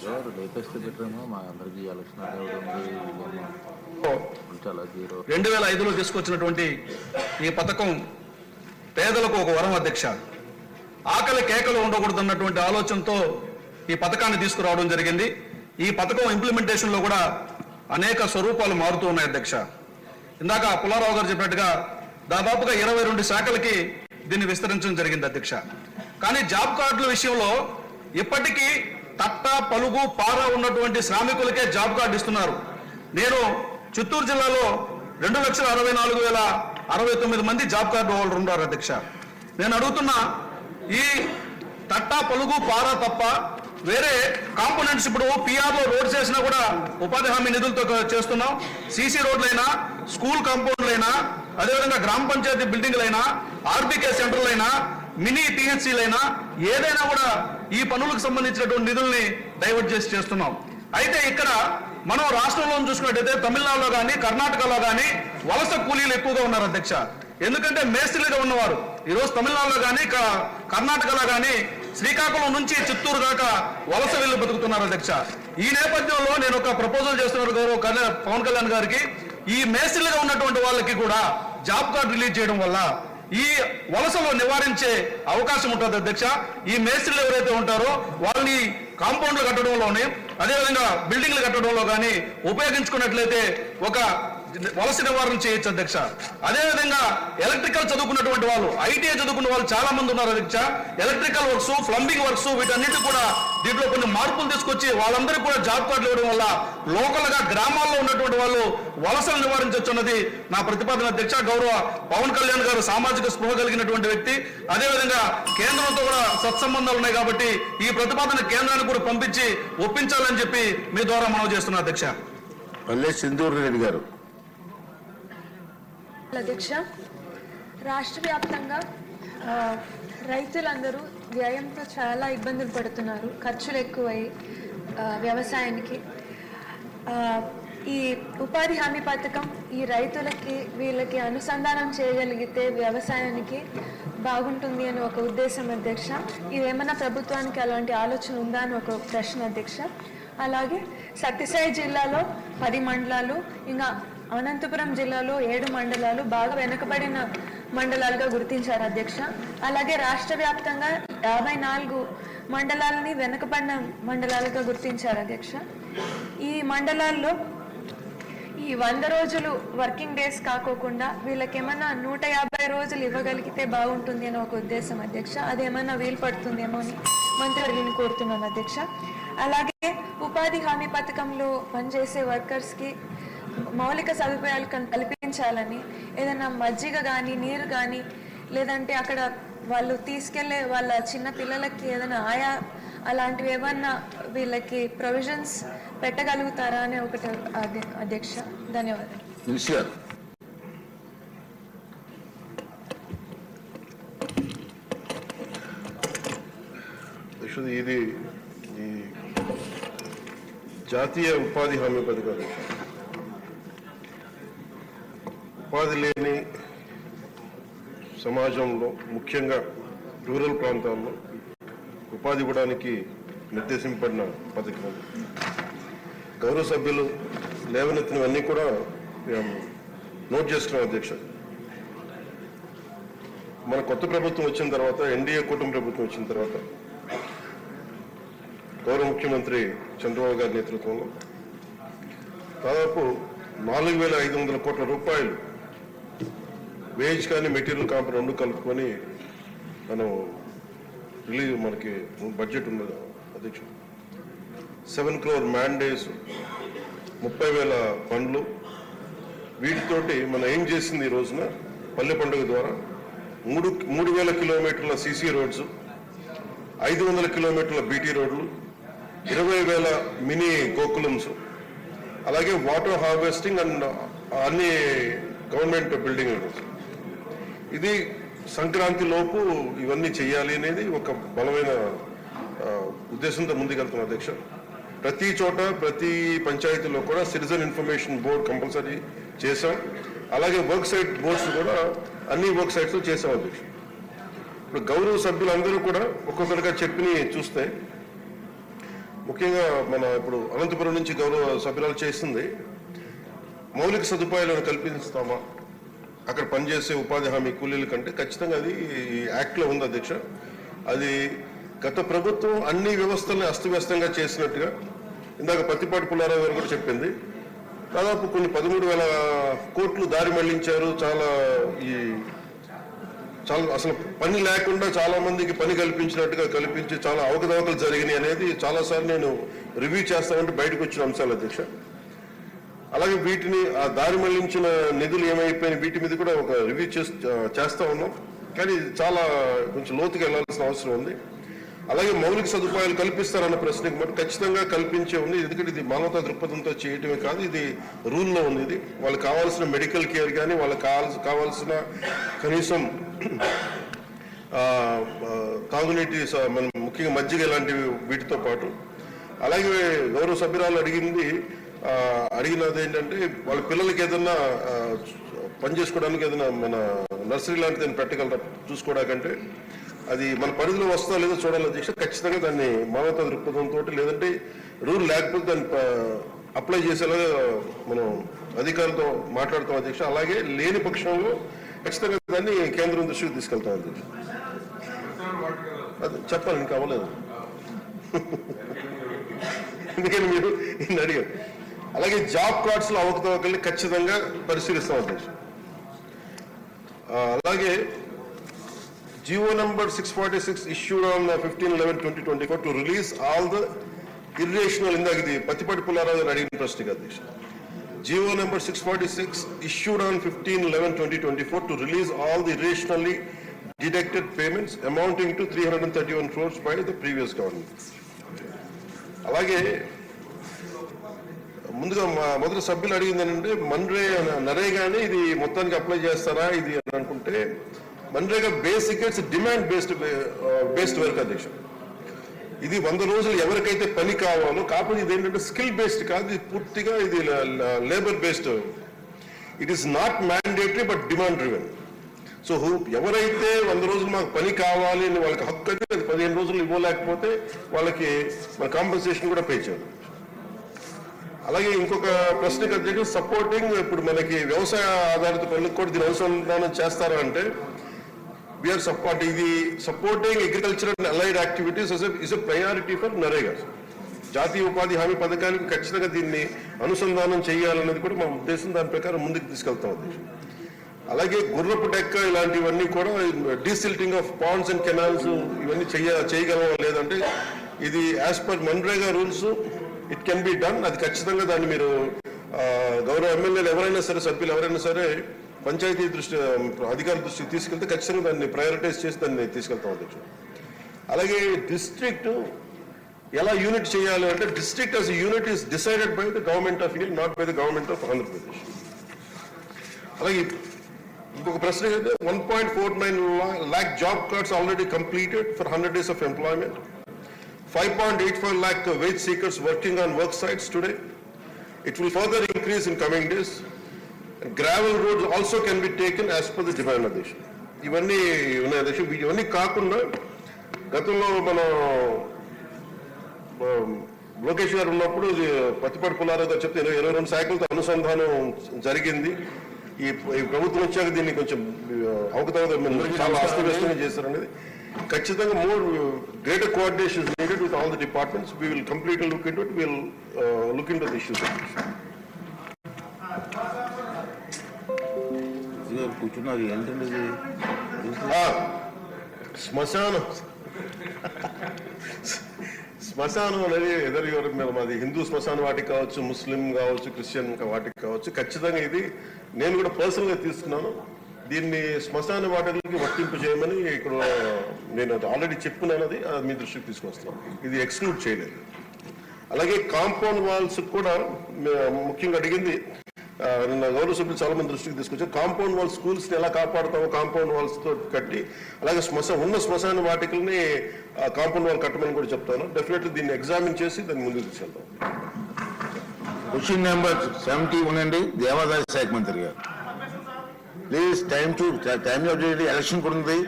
Latest పెట్టాము మా అందరికీ ఎలక్షన్ 2005లో తీసుకొచ్చినటువంటి ఈ పథకం పేదలకు ఒక వరం అధ్యక్ష. ఆకలి కేకలు ఉండకూడదన్నటువంటి ఆలోచనతో ఈ పథకాన్ని తీసుకురావడం జరిగింది. ఈ పథకం ఇంప్లిమెంటేషన్ లో కూడా అనేక స్వరూపాలు మారుతూ ఉన్నాయి అధ్యక్ష. ఇందాక పుల్లారావు గారు చెప్పినట్టుగా దాదాపుగా 22 శాఖలకి దీన్ని విస్తరించడం జరిగింది అధ్యక్ష. కానీ జాబ్ కార్డుల విషయంలో ఇప్పటికీ తట్ట పలుగు పార ఉన్నటువంటి శ్రామికులకే జాబ్ కార్డు ఇస్తున్నారు. నేను చిత్తూరు జిల్లాలో 2,64,069 మంది జాబ్ కార్డు హోల్డర్ ఉన్నారు అధ్యక్ష. నేను అడుగుతున్నా, ఈ తట్ట పలుగు పార తప్ప వేరే కాంపోనెంట్స్ ఇప్పుడు పిఆర్లో రోడ్స్ చేసినా కూడా ఉపాధి హామీ నిధులతో చేస్తున్నాం. సీసీ రోడ్లైనా, స్కూల్ కాంపౌండ్లైనా, అదేవిధంగా గ్రామ పంచాయతీ బిల్డింగ్లైనా, ఆర్బీకే సెంటర్లైనా, మినీ టీహెచ్సీలైనా ఏదైనా కూడా ఈ పనులకు సంబంధించినటువంటి నిధుల్ని డైవర్ట్ చేసి చేస్తున్నాం. అయితే ఇక్కడ మనం రాష్ట్రంలో చూసుకున్నట్టయితే తమిళనాడులో కానీ కర్ణాటకలో కానీ వలస కూలీలు ఎక్కువగా ఉన్నారు అధ్యక్ష. ఎందుకంటే మేస్త్రీలుగా ఉన్నవారు ఈరోజు తమిళనాడులో కానీ కర్ణాటకలో కానీ శ్రీకాకుళం నుంచి చిత్తూరు దాకా వలస వెళ్ళి బతుకుతున్నారు అధ్యక్ష. ఈ నేపథ్యంలో నేను ఒక ప్రపోజల్ చేస్తున్నారు గౌరవ పవన్ కళ్యాణ్ గారికి, ఈ మేస్త్రీలుగా ఉన్నటువంటి వాళ్ళకి కూడా జాబ్ కార్డు రిలీజ్ చేయడం వల్ల ఈ వలసలో నివారించే అవకాశం ఉంటుంది అధ్యక్ష. ఈ మేస్త్రీలు ఎవరైతే ఉంటారో వాళ్ళని కాంపౌండ్లు కట్టడంలోనే, అదేవిధంగా బిల్డింగ్లు కట్టడంలో కానీ ఉపయోగించుకున్నట్లయితే ఒక వలస నివారణ చేయొచ్చు అధ్యక్ష. అదేవిధంగా ఎలక్ట్రికల్ చదువుకున్నటువంటి వాళ్ళు, ఐటీఐ చదువుకున్న వాళ్ళు చాలా మంది ఉన్నారు అధ్యక్ష. ఎలక్ట్రికల్ వర్క్స్, ప్లంబింగ్ వర్క్స్ వీటన్నిటి కూడా దీంట్లో కొన్ని మార్పులు తీసుకొచ్చి వాళ్ళందరికీ కూడా జాబ్ కార్డులు ఇవ్వడం వల్ల లోకల్ గా గ్రామాల్లో ఉన్నటువంటి వాళ్ళు వలసలు నివారించవచ్చు అన్నది నా ప్రతిపాదన అధ్యక్ష. గౌరవ పవన్ కళ్యాణ్ గారు సామాజిక స్పృహ కలిగినటువంటి వ్యక్తి, అదేవిధంగా కేంద్రంతో కూడా సత్సంబంధాలు ఉన్నాయి కాబట్టి ఈ ప్రతిపాదన కేంద్రానికి కూడా పంపించి ఒప్పించాలని చెప్పి మీ ద్వారా మనవి చేస్తున్నా అధ్యక్ష. పల్లె సింధూర్ రెడ్డి గారు. అధ్యక్ష, రాష్ట్ర వ్యాప్తంగా రైతులందరూ వ్యయంతో చాలా ఇబ్బందులు పడుతున్నారు. ఖర్చులు ఎక్కువై వ్యవసాయానికి ఈ ఉపాధి హామీ పథకం ఈ రైతులకి వీళ్ళకి అనుసంధానం చేయగలిగితే వ్యవసాయానికి బాగుంటుంది అని ఒక ఉద్దేశం అధ్యక్ష. ఇదేమన్నా ప్రభుత్వానికి అలాంటి ఆలోచన ఉందా అని ఒక ప్రశ్న అధ్యక్ష. అలాగే సత్యసాయి జిల్లాలో 10 మండలాలు, ఇంకా అనంతపురం జిల్లాలో 7 మండలాలు బాగా వెనుకబడిన మండలాలుగా గుర్తించారు అధ్యక్ష. అలాగే రాష్ట్ర వ్యాప్తంగా 54 మండలాలని వెనుకబడిన మండలాలుగా గుర్తించారు అధ్యక్ష. ఈ మండలాల్లో ఈ 100 రోజులు వర్కింగ్ డేస్ కాకోకుండా వీళ్ళకేమన్నా 150 రోజులు ఇవ్వగలిగితే బాగుంటుంది అని ఒక ఉద్దేశం అధ్యక్ష. అదేమన్నా వీలు పడుతుందేమో అని మంత్రివర్యుని కోరుతున్నాను అధ్యక్ష. అలాగే ఉపాధి హామీ పథకంలో పనిచేసే వర్కర్స్కి మౌలిక సదుపాయాలు కల్పించాలని, ఏదైనా మజ్జిగ కానీ నీరు కానీ, లేదంటే అక్కడ వాళ్ళు తీసుకెళ్లే వాళ్ళ చిన్న పిల్లలకి ఏదైనా ఆయా అలాంటివి ఏమన్నా వీళ్ళకి ప్రొవిజన్స్ పెట్టగలుగుతారా అనే ఒకటి అధ్యక్ష. ధన్యవాదాలు. ఇది ఈ జాతీయ ఉపాధి హామీ పథకాలు ఉపాధి లేని సమాజంలో, ముఖ్యంగా రూరల్ ప్రాంతాల్లో ఉపాధి ఇవ్వడానికి నిర్దేశింపబడిన పథకం. గౌరవ సభ్యులు లేవనెత్తినవన్నీ కూడా నోట్ చేసుకున్నాం అధ్యక్ష. మన కొత్త ప్రభుత్వం వచ్చిన తర్వాత, ఎన్డీఏ కూటమి ప్రభుత్వం వచ్చిన తర్వాత గౌరవ ముఖ్యమంత్రి చంద్రబాబు గారి నేతృత్వంలో దాదాపు 4,500 కోట్ల రూపాయలు వేజ్ కానీ మెటీరియల్ కాంప్ 2 కలుపుకొని మనం మనకి బడ్జెట్ ఉన్నది అధ్యక్ష. 7 crore మ్యాండేస్, 30,000 ఫండ్లు. వీటితోటి మనం ఏం చేసింది ఈ రోజున పల్లె పండుగ ద్వారా 3,000 కిలోమీటర్ల సీసీ రోడ్స్, 500 కిలోమీటర్ల బీటీ రోడ్లు, 20,000 మినీ గోకులమ్స్, అలాగే వాటర్ హార్వెస్టింగ్ అండ్ అన్ని గవర్నమెంట్ బిల్డింగ్. ఇది సంక్రాంతి లోపు ఇవన్నీ చేయాలి అనేది ఒక బలమైన ఉద్దేశంతో ముందుకెళ్తున్నాం అధ్యక్ష. ప్రతి చోట, ప్రతి పంచాయతీలో కూడా సిటిజన్ ఇన్ఫర్మేషన్ బోర్డ్ కంపల్సరీ చేశాం. అలాగే వర్క్ సైట్ బోర్డ్స్ కూడా అన్ని వర్క్ సైట్స్ చేశాం అధ్యక్ష. ఇప్పుడు గౌరవ సభ్యులందరూ కూడా ఒక్కొక్కరిగా చెప్పిని చూస్తే ముఖ్యంగా మన ఇప్పుడు అనంతపురం నుంచి గౌరవ సభ్యురాలు చేస్తుంది మౌలిక సదుపాయాలను కల్పిస్తామా అక్కడ పనిచేసే ఉపాధి హామీ కూలీల కంటే ఖచ్చితంగా అది ఈ యాక్ట్లో ఉంది అధ్యక్ష. అది గత ప్రభుత్వం అన్ని వ్యవస్థల్ని అస్తవ్యస్తంగా చేసినట్టుగా ఇందాక పత్తిపాటి పుల్లారావు గారు కూడా చెప్పింది. దాదాపు కొన్ని 13,000 కోట్లు దారి మళ్లించారు. చాలా అసలు పని లేకుండా చాలా మందికి పని కల్పించినట్టుగా కల్పించి చాలా అవకతవకలు జరిగినాయి అనేది చాలాసార్లు నేను రివ్యూ చేస్తామంటే బయటకు వచ్చిన అంశాలు అధ్యక్ష. అలాగే వీటిని ఆ దారి మళ్లించిన నిధులు ఏమైపోయినాయి వీటి మీద కూడా ఒక రివ్యూ చేస్తా ఉన్నాం. కానీ చాలా కొంచెం లోతుగా వెళ్లాల్సిన అవసరం ఉంది. అలాగే మౌలిక సదుపాయాలు కల్పిస్తారన్న ప్రశ్నకి మటు ఖచ్చితంగా కల్పించే ఉంది. ఎందుకంటే ఇది మానవతా దృక్పథంతో చేయటమే కాదు, ఇది రూల్లో ఉంది. ఇది వాళ్ళకి కావాల్సిన మెడికల్ కేర్ కానీ వాళ్ళకి కావాల్సిన కనీసం తాగునీటి మనం ముఖ్యంగా మజ్జిగ ఇలాంటివి వీటితో పాటు. అలాగే గౌరవ సభ్యురాలు అడిగినది ఏంటంటే వాళ్ళ పిల్లలకి ఏదన్నా పని చేసుకోవడానికి ఏదైనా మన నర్సరీ లాంటిది ఏదైనా పెట్టగలరా చూసుకోవడానికంటే అది మన పరిధిలో వస్తుందో లేదో చూడాలి అధ్యక్ష. ఖచ్చితంగా దాన్ని మానవతా దృక్పథంతో లేదంటే రూల్ లేకపోతే దాన్ని అప్లై చేసేలాగా మనం అధికారులతో మాట్లాడుతాం అధ్యక్ష. అలాగే లేని పక్షంలో ఖచ్చితంగా దాన్ని కేంద్రం దృష్టికి తీసుకెళ్తాం అధ్యక్ష. అది చెప్పాలి, ఇంకా అవ్వలేదు ఎందుకని మీరు ఇన్ని అడిగారు. అలాగే జాబ్ కార్డ్స్ లో అవకతవకల్ని ఖచ్చితంగా పరిశీలిస్తాం అధ్యక్ష. అలాగే GO number 646 issued on 15/11/2024 to release all the irrational ఇందాక ఇది పత్తిపాటి పుల్లారావు గారు అడిగిన ప్రశ్నకి అధ్యక్ష. GO number 646 issued on 15/11/2024 to release all the irrationally deducted payments amounting to 331 crores by the previous government. అలాగే ముందుగా మొదటి సభ్యులు అడిగింది ఏంటంటే నరేగానే ఇది మొత్తానికి అప్లై చేస్తారా ఇది అని అనుకుంటే MNREGA basic it's demand based work అధ్యక్ష. ఇది 100 రోజులు ఎవరికైతే పని కావాలో కాకపోతే ఇది ఏంటంటే స్కిల్ బేస్డ్ కాదు, ఇది పూర్తిగా ఇది labour based. It is not mandatory but demand driven. So ఎవరైతే 100 రోజులు మాకు పని కావాలి అని వాళ్ళకి హక్కు అయితే 15 రోజులు ఇవ్వలేకపోతే వాళ్ళకి మన కాంపెన్సేషన్ కూడా పే చేయాలి. అలాగే ఇంకొక ప్రశ్నకి అధ్యక్షుడు సపోర్టింగ్ ఇప్పుడు మనకి వ్యవసాయ ఆధారిత పనులకు కూడా దీని అనుసంధానం చేస్తారా అంటే వీఆర్ సపోర్ట్ ఇది supporting agriculture and allied activities is a priority for NREGA. జాతీయ ఉపాధి హామీ పథకానికి ఖచ్చితంగా దీన్ని అనుసంధానం చేయాలన్నది కూడా మా ఉద్దేశం. దాని ప్రకారం ముందుకు తీసుకెళ్తాం అధ్యక్షుడు. అలాగే గుర్రపు డెక్క ఇలాంటివన్నీ కూడా desilting of Pond's and canals ఇవన్నీ చేయగలవా లేదంటే ఇది as per MNREGA rules it can be done. అది ఖచ్చితంగా దాన్ని మీరు గౌరవ ఎమ్మెల్యేలు ఎవరైనా సరే సభ్యులు ఎవరైనా సరే పంచాయతీ అధికారుల దృష్టికి తీసుకెళ్తే ఖచ్చితంగా దాన్ని ప్రయారిటైజ్ చేసి దాన్ని తీసుకెళ్తాం అధ్యక్షుడు. అలాగే డిస్ట్రిక్ట్ ఎలా యూనిట్ చేయాలి అంటే district as unit is decided by the government of India, not by the government of Andhra Pradesh. అలాగే ఇంకొక ప్రశ్న ఏంటంటే 1.49 lakh job cards already completed for 100 days of employment. 5.85 lakh wage seekers working on work sites today. It will further increase in coming days. Gravel roads also can be taken as per the demand addition. ఇవన్నీ ఉన్నాయి అధ్యక్ష. ఇవన్నీ కాకుండా గతంలో మనం లోకేష్ గారు ఉన్నప్పుడు పత్తిపాటి పుల్లారావు గారు చెప్తే 22 శాఖలతో అనుసంధానం జరిగింది. ఈ ప్రభుత్వం వచ్చాక దీన్ని కొంచెం అవకతవకలు చాలా అస్తవ్యస్తంగా చేశారనేది. ఖచ్చితంగా more greater coordination is needed with all the departments. We will completely look into it. Will look into the issues. కూర్చున్నారు ఏంటండి శ్మశానం అనేది ఎదురు మాది హిందూ శ్మశాన వాటికి కావచ్చు, ముస్లిం కావచ్చు, క్రిస్టియన్ వాటికి కావచ్చు. ఖచ్చితంగా ఇది నేను కూడా పర్సనల్గా తీసుకున్నాను. దీన్ని శ్మశాన వాటికి వర్తింపు చేయమని ఇక్కడ నేను ఆల్రెడీ చెప్పుకున్నాను. అది మీ దృష్టికి తీసుకొస్తాను. ఇది ఎక్స్క్లూడ్ చేయలేదు. అలాగే కాంపౌండ్ వాల్స్ కూడా ముఖ్యంగా అడిగింది. నిన్న గౌరవ సభ్యులు చాలా మంది దృష్టికి తీసుకొచ్చారు. కాంపౌండ్ వాల్ స్కూల్స్ ని ఎలా కాపాడుతామో కాంపౌండ్ వాల్స్ తో కట్టి, అలాగే శ్మశాన వాటికల్ని కాంపౌండ్ వాల్ కట్టమని కూడా చెప్తాను. డెఫినెట్లీ దీన్ని ఎగ్జామిన్ చేసి దాన్ని ముందుకు తీసుకెళ్తాం. క్వశ్చన్ నెంబర్ 70 ఉండండి. దేవాదాయ శాఖ మంత్రి గారు ప్లీజ్ టైం ఎలక్షన్ కూడా ఉంది.